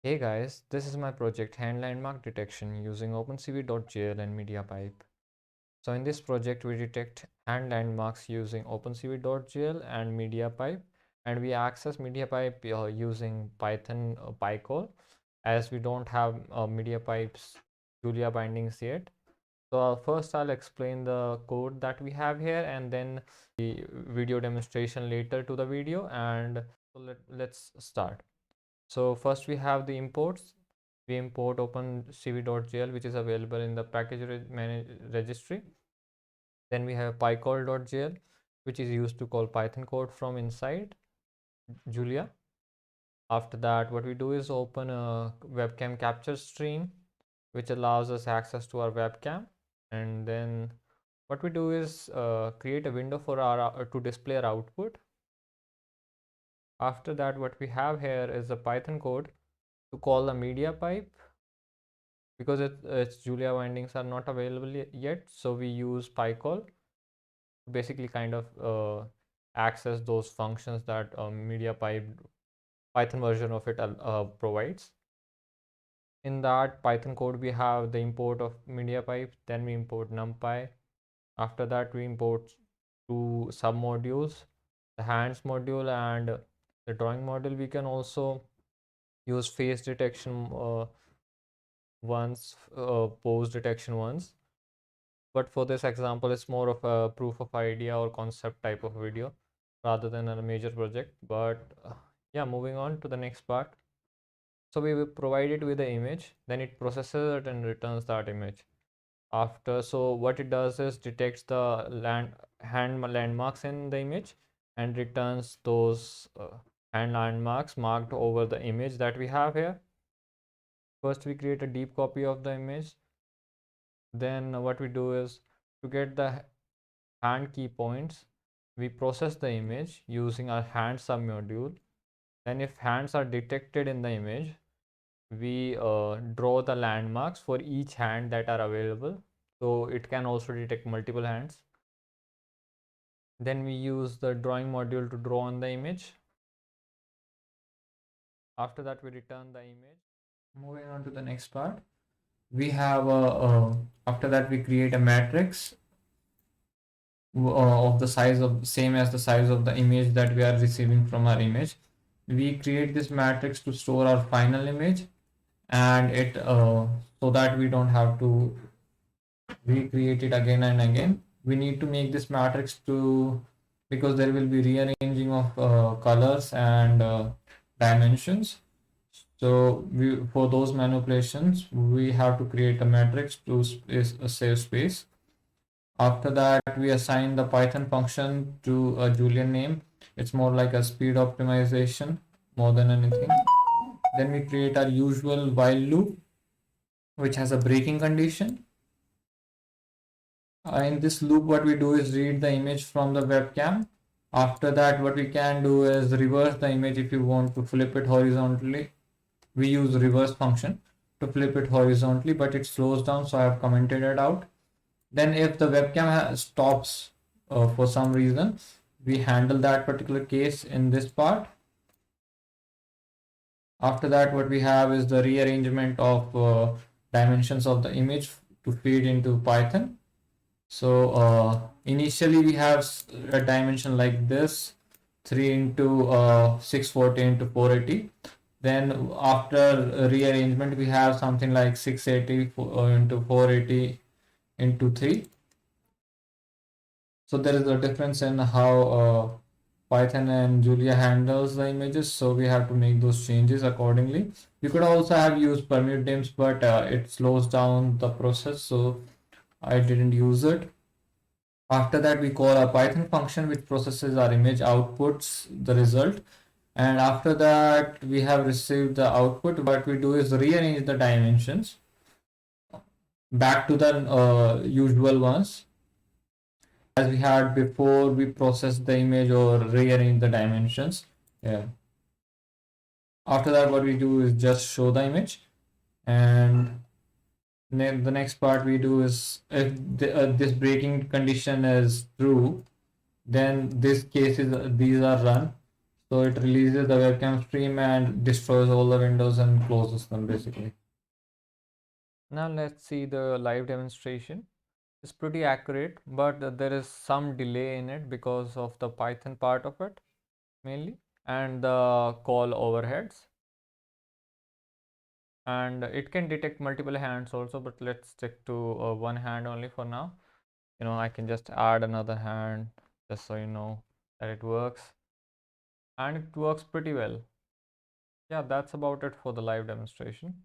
Hey guys, this is my project Hand Landmark Detection using OpenCV.jl and Mediapipe. So in this project we detect hand landmarks using OpenCV.jl and Mediapipe, and we access Mediapipe using Python pycall, as we don't have Mediapipe's Julia bindings yet. So first I'll explain the code that we have here and then the video demonstration later to the video, and so let's start. So first we have the imports. We import OpenCV.jl, which is available in the package registry. Then we have pycall.jl, which is used to call Python code from inside Julia. After that, what we do is open a webcam capture stream, which allows us access to our webcam. And then what we do is create a window for our to display our output. After that, what we have here is a Python code to call the Mediapipe, because its Julia bindings are not available yet. So we use pycall to basically kind of access those functions that Mediapipe Python version of it provides. In that Python code, we have the import of Mediapipe, then we import NumPy. After that, we import two submodules, the hands module and the drawing module. We can also use face detection once, pose detection once. But for this example, it's more of a proof of idea or concept type of video rather than a major project. But yeah, moving on to the next part. So we will provide it with the image, then it processes it and returns that image. So what it does is detects the hand landmarks in the image and returns those hand landmarks marked over the image that we have here. First, we create a deep copy of the image. Then what we do is, to get the hand key points, we process the image using our hand submodule. Then if hands are detected in the image, we draw the landmarks for each hand that are available. So it can also detect multiple hands. Then we use the drawing module to draw on the image. After that, we return the image. Moving on to the next part, we have after that we create a matrix of the size of same as the size of the image that we are receiving from our image. We create this matrix to store our final image, and it so that we don't have to recreate it again and again. We need to make this matrix to, because there will be rearranging of colors and dimensions. So for those manipulations, we have to create a matrix to save space. After that, we assign the Python function to a Julian name. It's more like a speed optimization more than anything. Then we create our usual while loop, which has a breaking condition. In this loop, what we do is read the image from the webcam. After that, what we can do is reverse the image if you want to flip it horizontally. We use reverse function to flip it horizontally, but it slows down, so I have commented it out. Then if the webcam stops for some reason, we handle that particular case in this part. After that, what we have is the rearrangement of dimensions of the image to feed into Python. So initially we have a dimension like this, 3 into 640 into 480. Then after rearrangement, we have something like 680 into 480 into 3. So there is a difference in how Python and Julia handles the images, so we have to make those changes accordingly. You could also have used permute names, but it slows down the process, so I didn't use it. After that, we call a Python function which processes our image, outputs the result. And after that, we have received the output. What we do is rearrange the dimensions back to the usual ones as we had before we process the image or rearrange the dimensions. Yeah. After that, what we do is just show the image, and the next part we do is, if this breaking condition is true, then these are run. So it releases the webcam stream and destroys all the windows and closes them basically. Now let's see the live demonstration. It's pretty accurate, but there is some delay in it because of the Python part of it mainly, and the call overheads. And it can detect multiple hands also, but let's stick to one hand only for now. I can just add another hand just so you know that it works, and it works pretty well. Yeah, that's about it for the live demonstration.